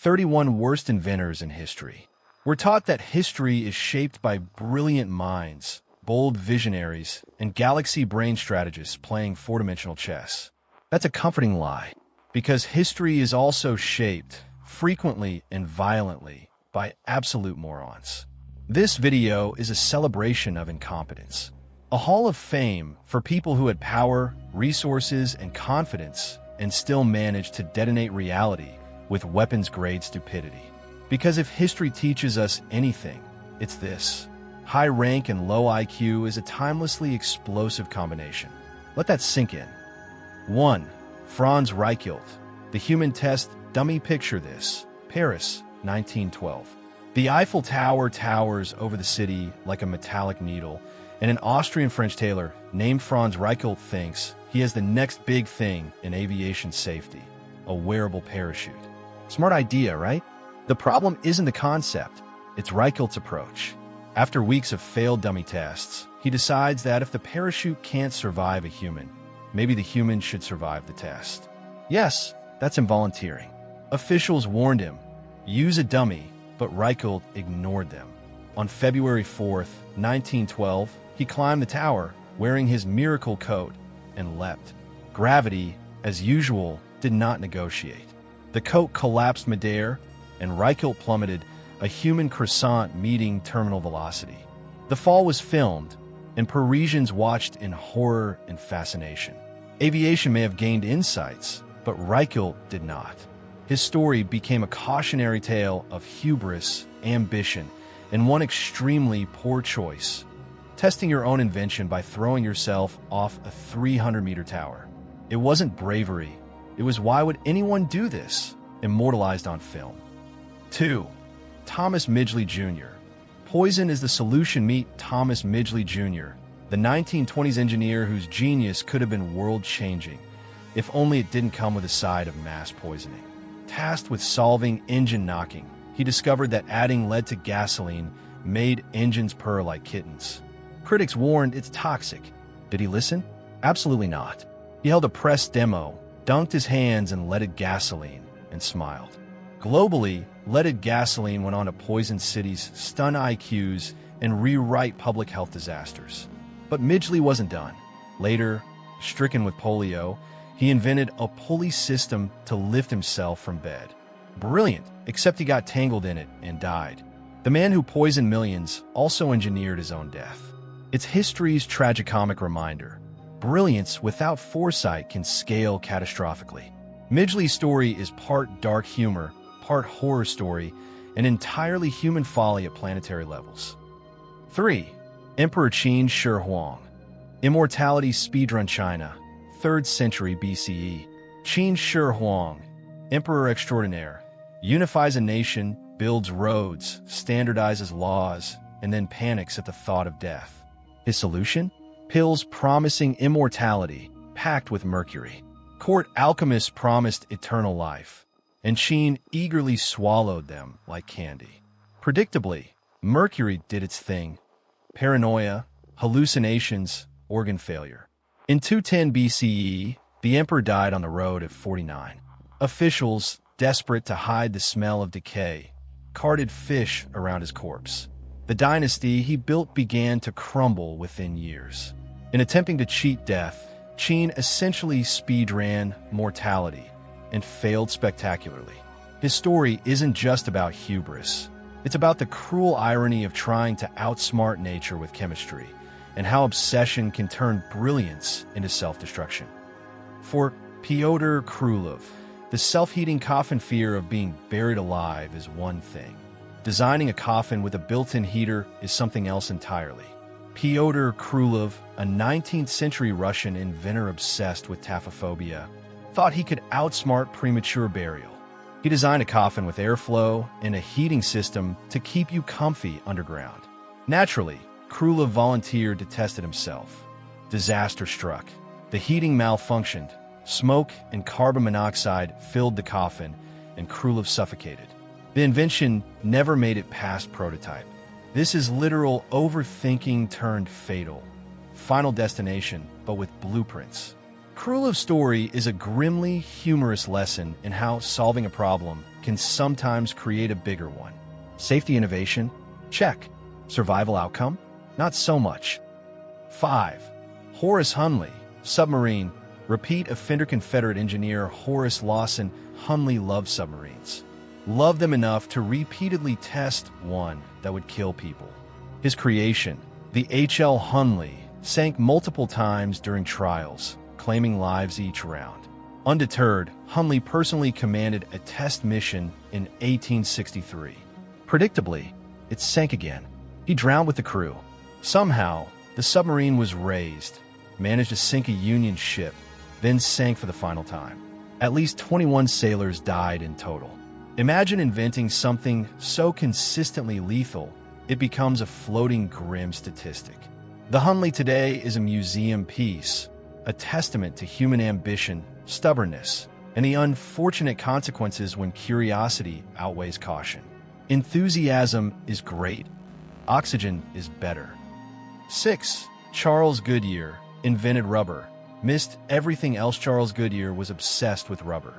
31 Worst Inventors in History. We're taught that history is shaped by brilliant minds, bold visionaries, and galaxy brain strategists playing four-dimensional chess. That's a comforting lie, because history is also shaped, frequently and violently, by absolute morons. This video is a celebration of incompetence, a hall of fame for people who had power, resources, and confidence and still managed to detonate reality with weapons-grade stupidity. Because if history teaches us anything, it's this. High rank and low IQ is a timelessly explosive combination. Let that sink in. 1. Franz Reichelt. The Human Test Dummy. Picture this. Paris, 1912. The Eiffel Tower towers over the city like a metallic needle, and an Austrian-French tailor named Franz Reichelt thinks he has the next big thing in aviation safety, a wearable parachute. Smart idea, right? The problem isn't the concept, it's Reichelt's approach. After weeks of failed dummy tests, he decides that if the parachute can't survive a human, maybe the human should survive the test. Yes, that's involunteering. Officials warned him, use a dummy, but Reichelt ignored them. On February 4th, 1912, he climbed the tower, wearing his miracle coat, and leapt. Gravity, as usual, did not negotiate. The coat collapsed midair, and Reichelt plummeted, a human croissant meeting terminal velocity. The fall was filmed, and Parisians watched in horror and fascination. Aviation may have gained insights, but Reichelt did not. His story became a cautionary tale of hubris, ambition, and one extremely poor choice: testing your own invention by throwing yourself off a 300-meter tower. It wasn't bravery. It was why would anyone do this, immortalized on film. 2. Thomas Midgley Jr. Poison is the solution. Meet Thomas Midgley Jr., the 1920s engineer whose genius could have been world-changing, if only it didn't come with a side of mass poisoning. Tasked with solving engine knocking, he discovered that adding lead to gasoline made engines purr like kittens. Critics warned it's toxic. Did he listen? Absolutely not. He held a press demo, dunked his hands in leaded gasoline, and smiled. Globally, leaded gasoline went on to poison cities, stun IQs, and rewrite public health disasters. But Midgley wasn't done. Later, stricken with polio, he invented a pulley system to lift himself from bed. Brilliant, except he got tangled in it and died. The man who poisoned millions also engineered his own death. It's history's tragicomic reminder. Brilliance without foresight can scale catastrophically. Midgley's story is part dark humor, part horror story, and entirely human folly at planetary levels. 3. Emperor Qin Shi Huang. Immortality speedrun China, 3rd century BCE. Qin Shi Huang, emperor extraordinaire, unifies a nation, builds roads, standardizes laws, and then panics at the thought of death. His solution? Pills promising immortality, packed with mercury. Court alchemists promised eternal life, and Qin eagerly swallowed them like candy. Predictably, mercury did its thing. Paranoia, hallucinations, organ failure. In 210 BCE, the emperor died on the road at 49. Officials, desperate to hide the smell of decay, carted fish around his corpse. The dynasty he built began to crumble within years. In attempting to cheat death, Qin essentially speedran mortality and failed spectacularly. His story isn't just about hubris. It's about the cruel irony of trying to outsmart nature with chemistry, and how obsession can turn brilliance into self-destruction. For Pyotr Krylov, the self-heating coffin fear of being buried alive is one thing. Designing a coffin with a built-in heater is something else entirely. Pyotr Krylov, a 19th century Russian inventor obsessed with taphophobia, thought he could outsmart premature burial. He designed a coffin with airflow and a heating system to keep you comfy underground. Naturally, Krylov volunteered to test it himself. Disaster struck. The heating malfunctioned. Smoke and carbon monoxide filled the coffin, and Krylov suffocated. The invention never made it past prototype. This is literal overthinking turned fatal. Final destination, but with blueprints. Krylov's story is a grimly humorous lesson in how solving a problem, can sometimes create a bigger one. Safety innovation? Check. Survival outcome? Not so much. 5. Horace Hunley, submarine. Repeat offender Confederate engineer Horace Lawson Hunley loved submarines. Loved them enough to repeatedly test one that would kill people. His creation, the H.L. Hunley, sank multiple times during trials, claiming lives each round. Undeterred, Hunley personally commanded a test mission in 1863. Predictably, it sank again. He drowned with the crew. Somehow, the submarine was raised, managed to sink a Union ship, then sank for the final time. At least 21 sailors died in total. Imagine inventing something so consistently lethal, it becomes a floating grim statistic. The Hunley today is a museum piece, a testament to human ambition, stubbornness, and the unfortunate consequences when curiosity outweighs caution. Enthusiasm is great. Oxygen is better. 6. Charles Goodyear invented rubber. Missed everything else. Charles Goodyear was obsessed with rubber.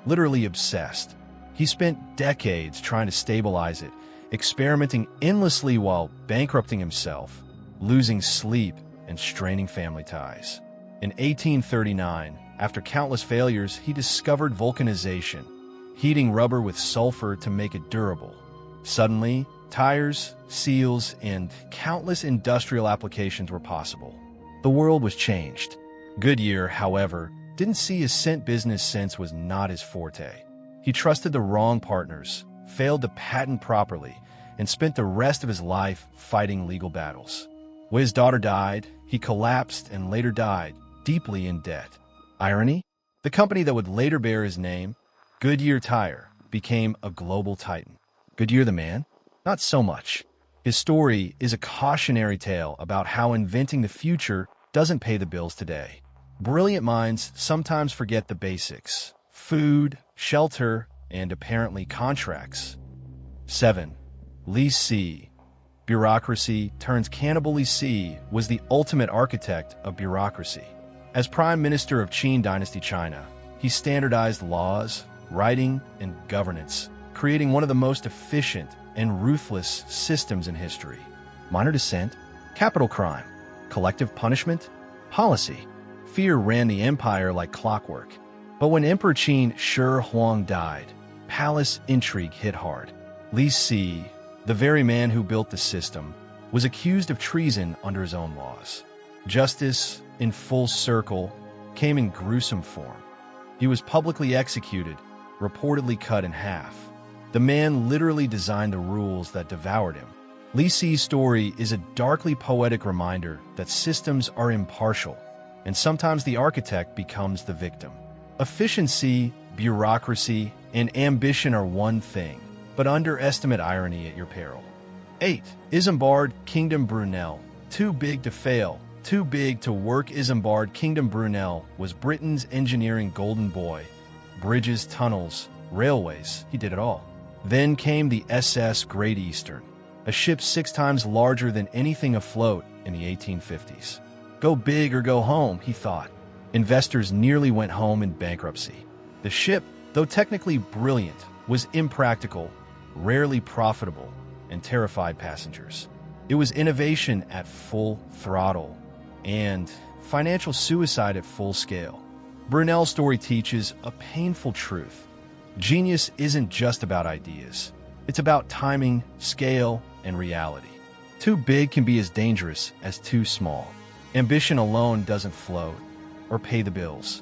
Literally obsessed. He spent decades trying to stabilize it, experimenting endlessly while bankrupting himself, losing sleep, and straining family ties. In 1839, after countless failures, he discovered vulcanization, heating rubber with sulfur to make it durable. Suddenly, tires, seals, and countless industrial applications were possible. The world was changed. Goodyear, however, didn't see his cent business sense was not his forte. He trusted the wrong partners, failed to patent properly, and spent the rest of his life fighting legal battles. When his daughter died, he collapsed and later died, deeply in debt. Irony? The company that would later bear his name, Goodyear Tire, became a global titan. Goodyear the man? Not so much. His story is a cautionary tale about how inventing the future doesn't pay the bills today. Brilliant minds sometimes forget the basics: food, shelter, and apparently contracts. 7. Li Si. Bureaucracy turns cannibal. Li Si was the ultimate architect of bureaucracy. As Prime Minister of Qin Dynasty China, he standardized laws, writing, and governance, creating one of the most efficient and ruthless systems in history. Minor dissent, capital crime, collective punishment, policy. Fear ran the empire like clockwork. But when Emperor Qin Shi Huang died, palace intrigue hit hard. Li Si, the very man who built the system, was accused of treason under his own laws. Justice, in full circle, came in gruesome form. He was publicly executed, reportedly cut in half. The man literally designed the rules that devoured him. Li Si's story is a darkly poetic reminder that systems are impartial, and sometimes the architect becomes the victim. Efficiency, bureaucracy, and ambition are one thing, but underestimate irony at your peril. 8. Isambard Kingdom Brunel. Too big to fail, too big to work. Isambard Kingdom Brunel was Britain's engineering golden boy. Bridges, tunnels, railways, he did it all. Then came the SS Great Eastern, a ship 6 times larger than anything afloat in the 1850s. Go big or go home, he thought. Investors nearly went home in bankruptcy. The ship, though technically brilliant, was impractical, rarely profitable, and terrified passengers. It was innovation at full throttle and financial suicide at full scale. Brunel's story teaches a painful truth. Genius isn't just about ideas. It's about timing, scale, and reality. Too big can be as dangerous as too small. Ambition alone doesn't float or pay the bills.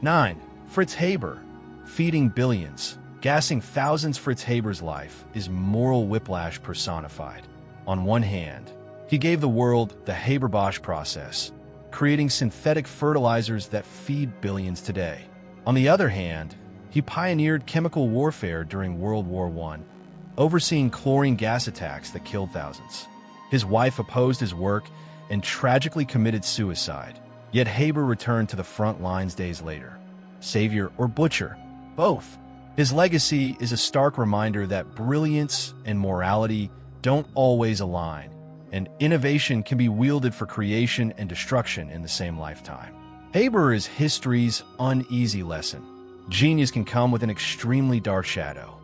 9. Fritz Haber. Feeding billions, gassing thousands. Fritz Haber's life is moral whiplash personified. On one hand, he gave the world the Haber-Bosch process, creating synthetic fertilizers that feed billions today. On the other hand, he pioneered chemical warfare during World War I, overseeing chlorine gas attacks that killed thousands. His wife opposed his work and tragically committed suicide, yet Haber returned to the front lines days later. Savior or butcher? Both. His legacy is a stark reminder that brilliance and morality don't always align, and innovation can be wielded for creation and destruction in the same lifetime. Haber is history's uneasy lesson. Genius can come with an extremely dark shadow.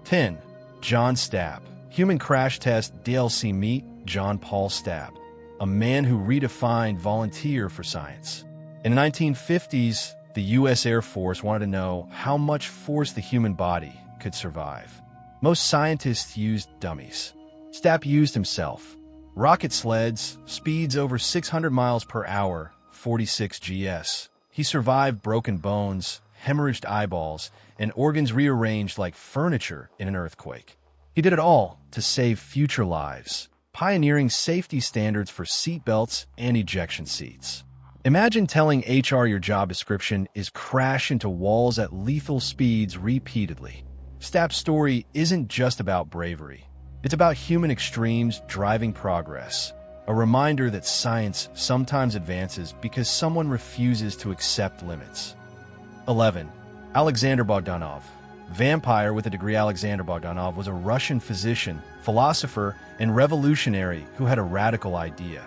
10. John Stapp. Human crash test DLC. Meet John Paul Stapp, a man who redefined volunteer for science. In the 1950s, the U.S. Air Force wanted to know how much force the human body could survive. Most scientists used dummies. Stapp used himself. Rocket sleds, speeds over 600 miles per hour, 46 gs. He survived broken bones, hemorrhaged eyeballs, and organs rearranged like furniture in an earthquake. He did it all to save future lives, pioneering safety standards for seatbelts and ejection seats. Imagine telling HR your job description is crash into walls at lethal speeds repeatedly. Stapp's story isn't just about bravery. It's about human extremes driving progress, a reminder that science sometimes advances because someone refuses to accept limits. 11. Alexander Bogdanov. Vampire with a degree. Alexander Bogdanov was a Russian physician, philosopher, and revolutionary who had a radical idea.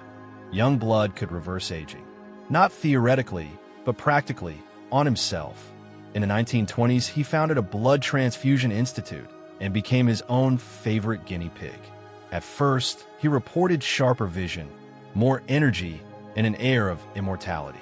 Young blood could reverse aging. Not theoretically, but practically, on himself. In the 1920s, he founded a blood transfusion institute and became his own favorite guinea pig. At first, he reported sharper vision, more energy, and an air of immortality.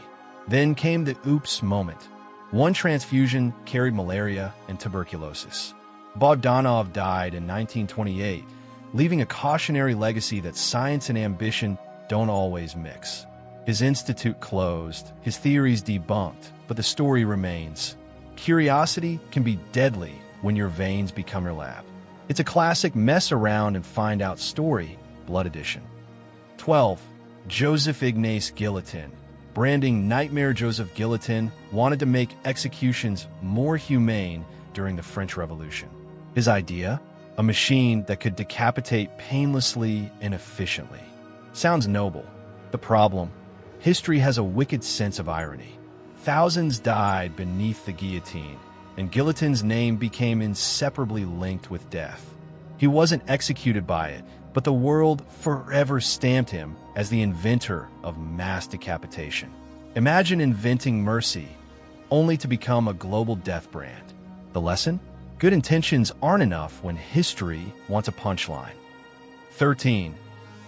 Then came the oops moment. One transfusion carried malaria and tuberculosis. Bogdanov died in 1928, leaving a cautionary legacy that science and ambition don't always mix. His institute closed, his theories debunked, but the story remains. Curiosity can be deadly when your veins become your lab. It's a classic mess around and find out story, Blood Edition. 12. Joseph Ignace Guillotin. Branding nightmare. Joseph Guillotin wanted to make executions more humane during the French Revolution. His idea? A machine that could decapitate painlessly and efficiently. Sounds noble. The problem? History has a wicked sense of irony. Thousands died beneath the guillotine, and Guillotin's name became inseparably linked with death. He wasn't executed by it, but the world forever stamped him as the inventor of mass decapitation. Imagine inventing mercy, only to become a global death brand. The lesson? Good intentions aren't enough when history wants a punchline. 13.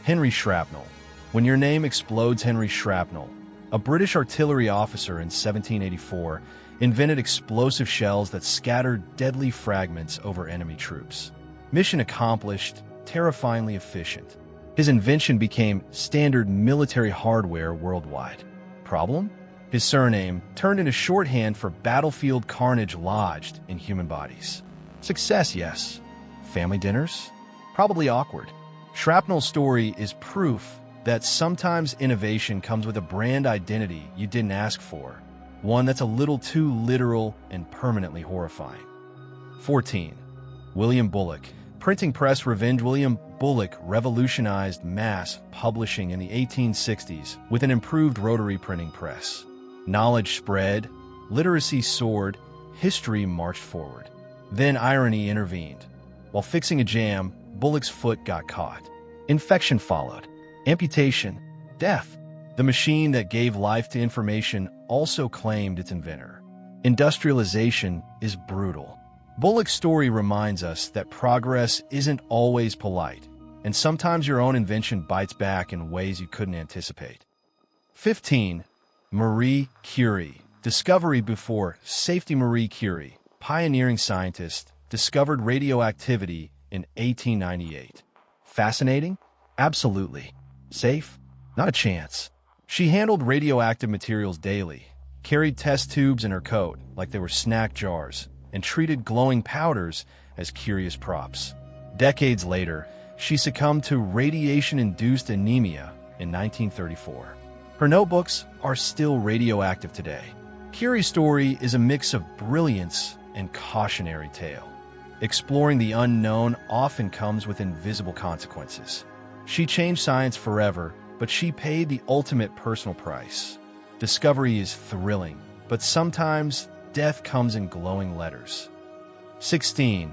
Henry Shrapnel. When your name explodes. Henry Shrapnel, a British artillery officer in 1784, invented explosive shells that scattered deadly fragments over enemy troops. Mission accomplished, terrifyingly efficient. His invention became standard military hardware worldwide. Problem? His surname turned into shorthand for battlefield carnage lodged in human bodies. Success, yes. Family dinners? Probably awkward. Shrapnel's story is proof that sometimes innovation comes with a brand identity you didn't ask for, one that's a little too literal and permanently horrifying. 14. William Bullock. Printing press revenge. William Bullock revolutionized mass publishing in the 1860s with an improved rotary printing press. Knowledge spread, literacy soared, history marched forward. Then irony intervened. While fixing a jam, Bullock's foot got caught. Infection followed. Amputation. Death. The machine that gave life to information also claimed its inventor. Industrialization is brutal. Bullock's story reminds us that progress isn't always polite, and sometimes your own invention bites back in ways you couldn't anticipate. 15. Marie Curie. Discovery before safety. Marie Curie, pioneering scientist, discovered radioactivity in 1898. Fascinating? Absolutely. Safe? Not a chance. She handled radioactive materials daily, carried test tubes in her coat like they were snack jars, and treated glowing powders as curious props. Decades later, she succumbed to radiation-induced anemia in 1934. Her notebooks are still radioactive today. Curie's story is a mix of brilliance and cautionary tale. Exploring the unknown often comes with invisible consequences. She changed science forever, but she paid the ultimate personal price. Discovery is thrilling, but sometimes death comes in glowing letters. 16.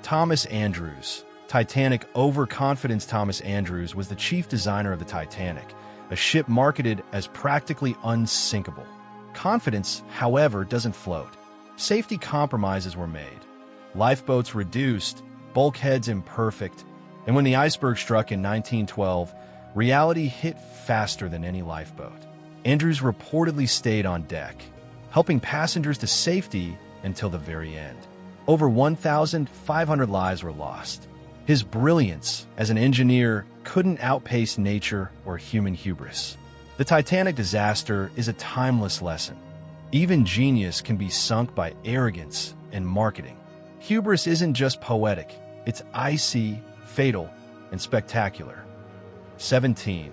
Thomas Andrews. Titanic overconfidence. Thomas Andrews was the chief designer of the Titanic, a ship marketed as practically unsinkable. Confidence, however, doesn't float. Safety compromises were made. Lifeboats reduced, bulkheads imperfect, and when the iceberg struck in 1912, reality hit faster than any lifeboat. Andrews reportedly stayed on deck, helping passengers to safety until the very end. Over 1,500 lives were lost. His brilliance as an engineer couldn't outpace nature or human hubris. The Titanic disaster is a timeless lesson. Even genius can be sunk by arrogance and marketing. Hubris isn't just poetic, it's icy, fatal, and spectacular. 17.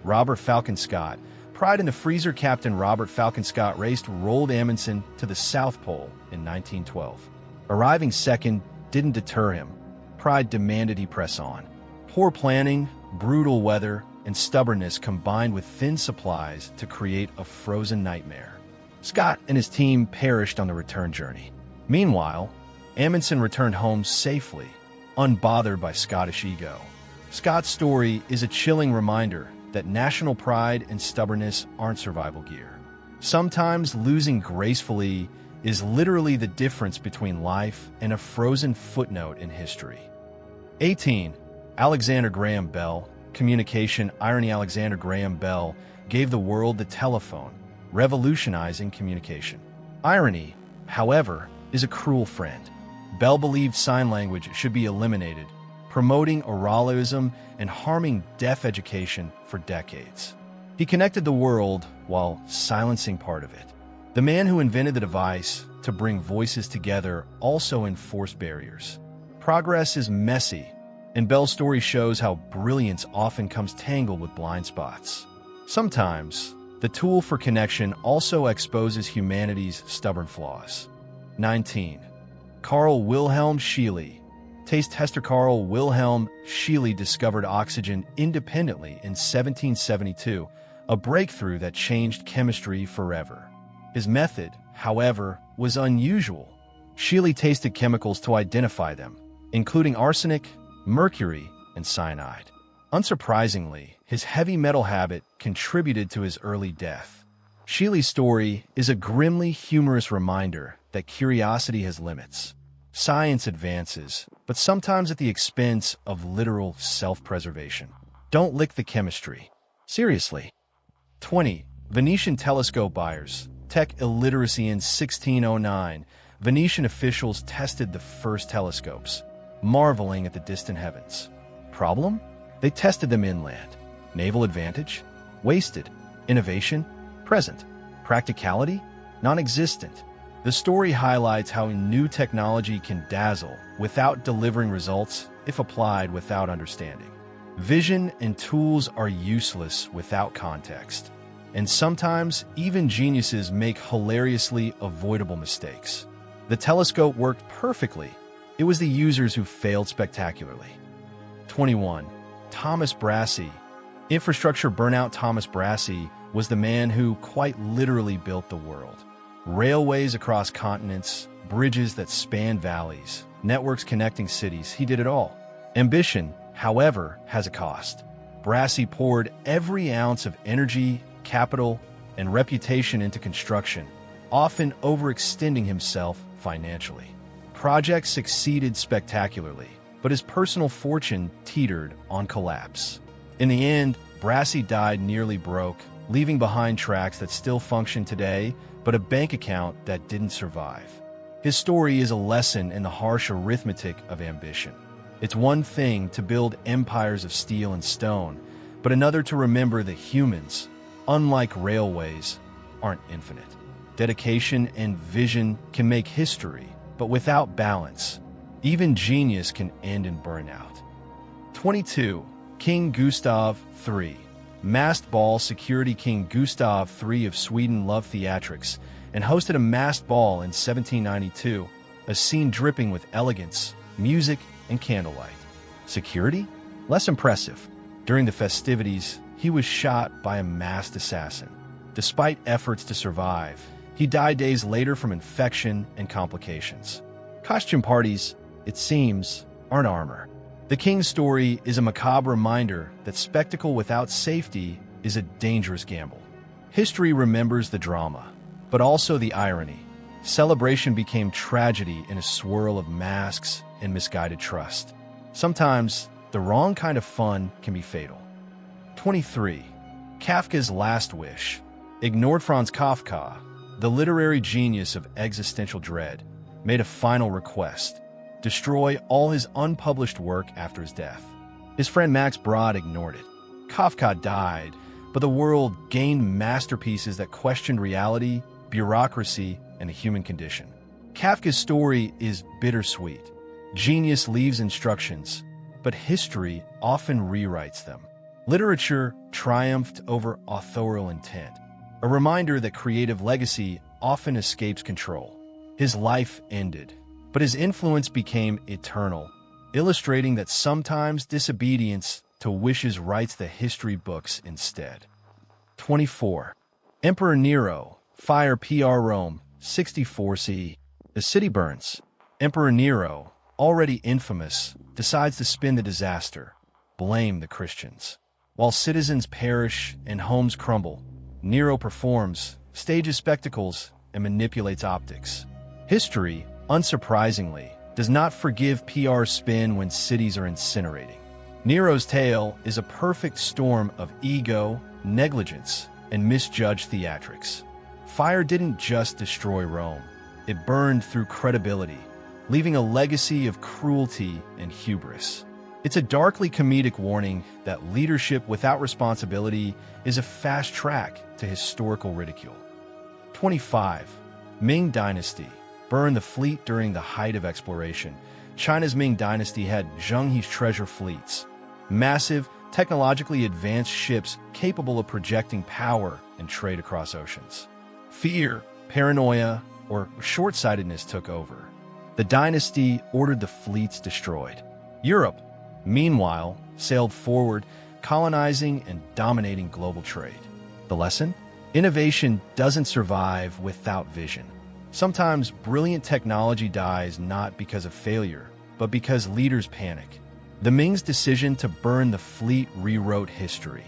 Robert Falcon Scott. Pride in the freezer. Captain Robert Falcon Scott raced Roald Amundsen to the South Pole in 1912. Arriving second didn't deter him. Pride demanded he press on. Poor planning, brutal weather, and stubbornness combined with thin supplies to create a frozen nightmare. Scott and his team perished on the return journey. Meanwhile, Amundsen returned home safely, unbothered by Scottish ego. Scott's story is a chilling reminder that national pride and stubbornness aren't survival gear. Sometimes losing gracefully is literally the difference between life and a frozen footnote in history. 18. Alexander Graham Bell. Communication irony. Alexander Graham Bell gave the world the telephone, revolutionizing communication. Irony, however, is a cruel friend. Bell believed sign language should be eliminated, promoting oralism and harming deaf education for decades. He connected the world while silencing part of it. The man who invented the device to bring voices together also enforced barriers. Progress is messy, and Bell's story shows how brilliance often comes tangled with blind spots. Sometimes, the tool for connection also exposes humanity's stubborn flaws. 19. Carl Wilhelm Scheele. Taste tester. Carl Wilhelm Scheele discovered oxygen independently in 1772, a breakthrough that changed chemistry forever. His method, however, was unusual. Scheele tasted chemicals to identify them, including arsenic, mercury, and cyanide. Unsurprisingly, his heavy metal habit contributed to his early death. Scheele's story is a grimly humorous reminder that curiosity has limits. Science advances, but sometimes at the expense of literal self-preservation. Don't lick the chemistry. Seriously. 20. Venetian telescope buyers. Tech illiteracy. In 1609, Venetian officials tested the first telescopes, marveling at the distant heavens. Problem? They tested them inland. Naval advantage? Wasted. Innovation? Present. Practicality? Non-existent. The story highlights how new technology can dazzle without delivering results if applied without understanding. Vision and tools are useless without context. And sometimes, even geniuses make hilariously avoidable mistakes. The telescope worked perfectly. It was the users who failed spectacularly. 21. Thomas Brassey. Infrastructure burnout. Thomas Brassey was the man who quite literally built the world. Railways across continents, bridges that span valleys, networks connecting cities, he did it all. Ambition, however, has a cost. Brassey poured every ounce of energy, capital, and reputation into construction, often overextending himself financially. Projects succeeded spectacularly, but his personal fortune teetered on collapse. In the end, Brassey died nearly broke, leaving behind tracks that still function today, but a bank account that didn't survive. His story is a lesson in the harsh arithmetic of ambition. It's one thing to build empires of steel and stone, but another to remember that humans, unlike railways, aren't infinite. Dedication and vision can make history, but without balance, even genius can end in burnout. 22. King Gustav III. Masked ball. Security. King Gustav III of Sweden loved theatrics and hosted a masked ball in 1792, a scene dripping with elegance, music, and candlelight. Security? Less impressive. During the festivities, he was shot by a masked assassin. Despite efforts to survive, he died days later from infection and complications. Costume parties, it seems, aren't armor. The king's story is a macabre reminder that spectacle without safety is a dangerous gamble. History remembers the drama, but also the irony. Celebration became tragedy in a swirl of masks, and misguided trust. Sometimes, the wrong kind of fun can be fatal. 23. Kafka's last wish. Ignored. Franz Kafka, the literary genius of existential dread, made a final request: destroy all his unpublished work after his death. His friend Max Brod ignored it. Kafka died, but the world gained masterpieces that questioned reality, bureaucracy, and the human condition. Kafka's story is bittersweet. Genius leaves instructions, but history often rewrites them. Literature triumphed over authorial intent, a reminder that creative legacy often escapes control. His life ended, but his influence became eternal, illustrating that sometimes disobedience to wishes writes the history books instead. 24. Emperor Nero, fire Rome, 64 CE. The city burns. Emperor Nero, already infamous, decides to spin the disaster, blame the Christians. While citizens perish and homes crumble, Nero performs, stages spectacles, and manipulates optics. History, unsurprisingly, does not forgive PR's spin when cities are incinerating. Nero's tale is a perfect storm of ego, negligence, and misjudged theatrics. Fire didn't just destroy Rome, it burned through credibility, leaving a legacy of cruelty and hubris. It's a darkly comedic warning that leadership without responsibility is a fast track to historical ridicule. 25. Ming Dynasty. Burn the fleet during the height of exploration. China's Ming Dynasty had Zheng He's treasure fleets, massive, technologically advanced ships capable of projecting power and trade across oceans. Fear, paranoia, or short-sightedness took over. The dynasty ordered the fleets destroyed. Europe, meanwhile, sailed forward, colonizing and dominating global trade. The lesson? Innovation doesn't survive without vision. Sometimes brilliant technology dies not because of failure, but because leaders panic. The Ming's decision to burn the fleet rewrote history,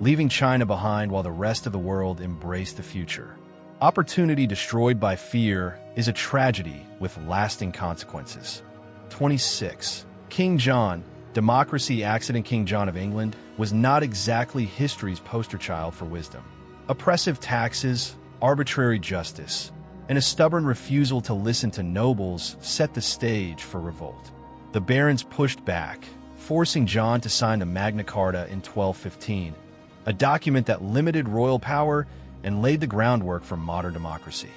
leaving China behind while the rest of the world embraced the future. Opportunity destroyed by fear is a tragedy with lasting consequences. 26. King John, democracy accident. King John of England was not exactly history's poster child for wisdom. Oppressive taxes, arbitrary justice, and a stubborn refusal to listen to nobles set the stage for revolt. The barons pushed back, forcing John to sign the Magna Carta in 1215, a document that limited royal power and laid the groundwork for modern democracy.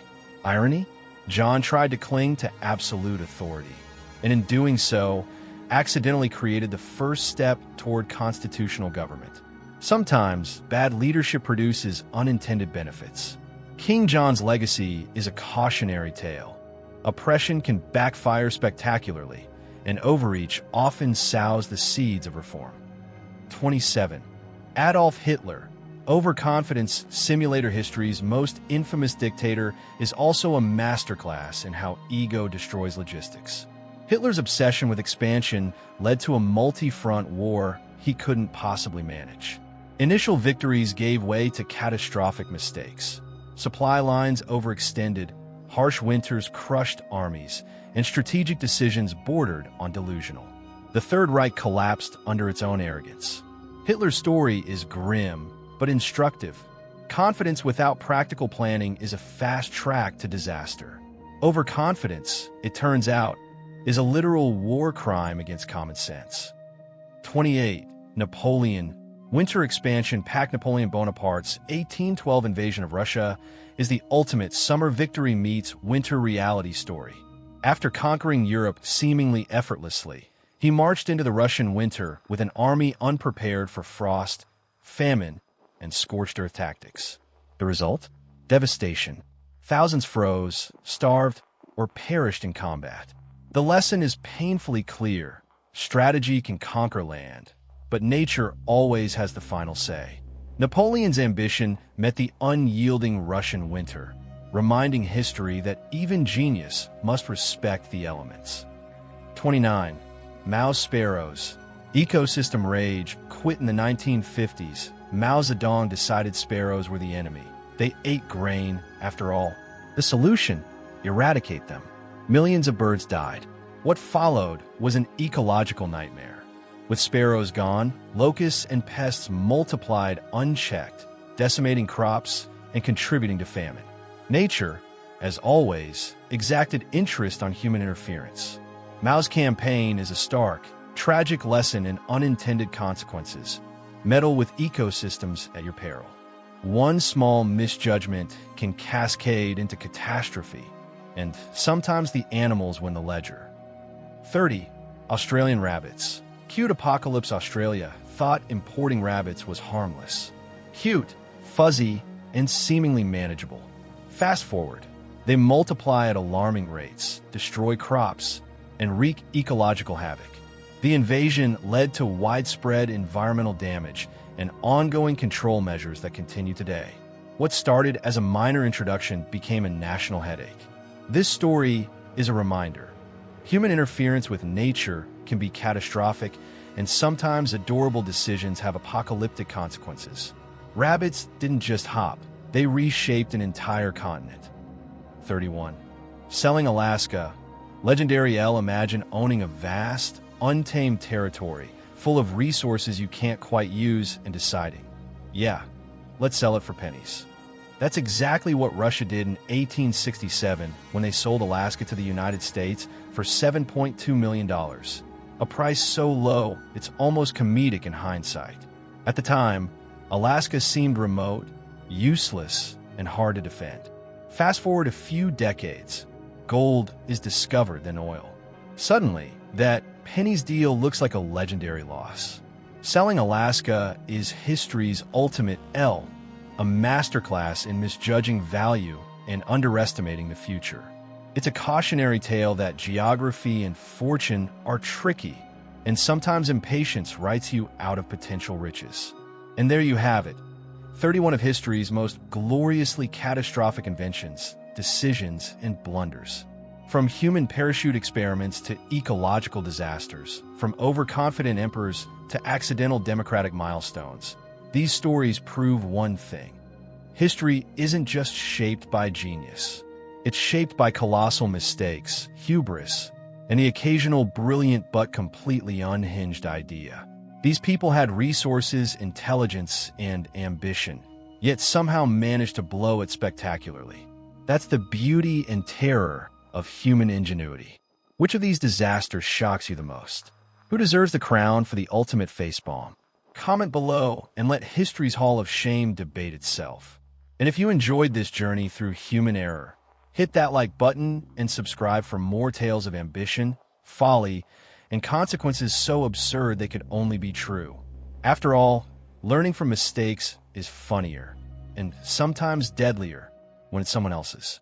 Irony? John tried to cling to absolute authority, and in doing so, accidentally created the first step toward constitutional government. Sometimes, bad leadership produces unintended benefits. King John's legacy is a cautionary tale. Oppression can backfire spectacularly, and overreach often sows the seeds of reform. 27. Adolf Hitler. Overconfidence, simulator history's most infamous dictator, is also a masterclass in how ego destroys logistics. Hitler's obsession with expansion led to a multi-front war he couldn't possibly manage. Initial victories gave way to catastrophic mistakes. Supply lines overextended, harsh winters crushed armies, and strategic decisions bordered on delusional. The Third Reich collapsed under its own arrogance. Hitler's story is grim, but instructive. Confidence without practical planning is a fast track to disaster. Overconfidence, it turns out, is a literal war crime against common sense. 28. Napoleon. Winter expansion. Napoleon Bonaparte's 1812 invasion of Russia is the ultimate summer victory meets winter reality story. After conquering Europe seemingly effortlessly, he marched into the Russian winter with an army unprepared for frost, famine, and scorched earth tactics. The result? Devastation. Thousands froze, starved, or perished in combat. The lesson is painfully clear. Strategy can conquer land, but nature always has the final say. Napoleon's ambition met the unyielding Russian winter, reminding history that even genius must respect the elements. 29. Mao's sparrows. Ecosystem rage quit in the 1950s. Mao Zedong decided sparrows were the enemy. They ate grain, after all. The solution? Eradicate them. Millions of birds died. What followed was an ecological nightmare. With sparrows gone, locusts and pests multiplied unchecked, decimating crops and contributing to famine. Nature, as always, exacted interest on human interference. Mao's campaign is a stark, tragic lesson in unintended consequences. Meddle with ecosystems at your peril. One small misjudgment can cascade into catastrophe, and sometimes the animals win the ledger. 30. Australian rabbits. Cute Apocalypse Australia thought importing rabbits was harmless. Cute, fuzzy, and seemingly manageable. Fast forward, they multiply at alarming rates, destroy crops, and wreak ecological havoc. The invasion led to widespread environmental damage and ongoing control measures that continue today. What started as a minor introduction became a national headache. This story is a reminder. Human interference with nature can be catastrophic, and sometimes adorable decisions have apocalyptic consequences. Rabbits didn't just hop, they reshaped an entire continent. 31. Selling Alaska. Legendary L. Imagine owning a vast, untamed territory full of resources you can't quite use and deciding, yeah, let's sell it for pennies. That's exactly what Russia did in 1867 when they sold Alaska to the United States for $7.2 million, a price so low it's almost comedic in hindsight. At the time, Alaska seemed remote, useless, and hard to defend. Fast forward a few decades, gold is discovered, then oil. Suddenly, that pennies deal looks like a legendary loss. Selling Alaska is history's ultimate L, a masterclass in misjudging value and underestimating the future. It's a cautionary tale that geography and fortune are tricky, and sometimes impatience writes you out of potential riches. And there you have it, 31 of history's most gloriously catastrophic inventions, decisions, and blunders. From human parachute experiments to ecological disasters, from overconfident emperors to accidental democratic milestones, these stories prove one thing. History isn't just shaped by genius. It's shaped by colossal mistakes, hubris, and the occasional brilliant but completely unhinged idea. These people had resources, intelligence, and ambition, yet somehow managed to blow it spectacularly. That's the beauty and terror of human ingenuity. Which of these disasters shocks you the most? Who deserves the crown for the ultimate facepalm? Comment below and let history's Hall of Shame debate itself. And if you enjoyed this journey through human error, hit that like button and subscribe for more tales of ambition, folly, and consequences so absurd they could only be true. After all, learning from mistakes is funnier and sometimes deadlier when it's someone else's.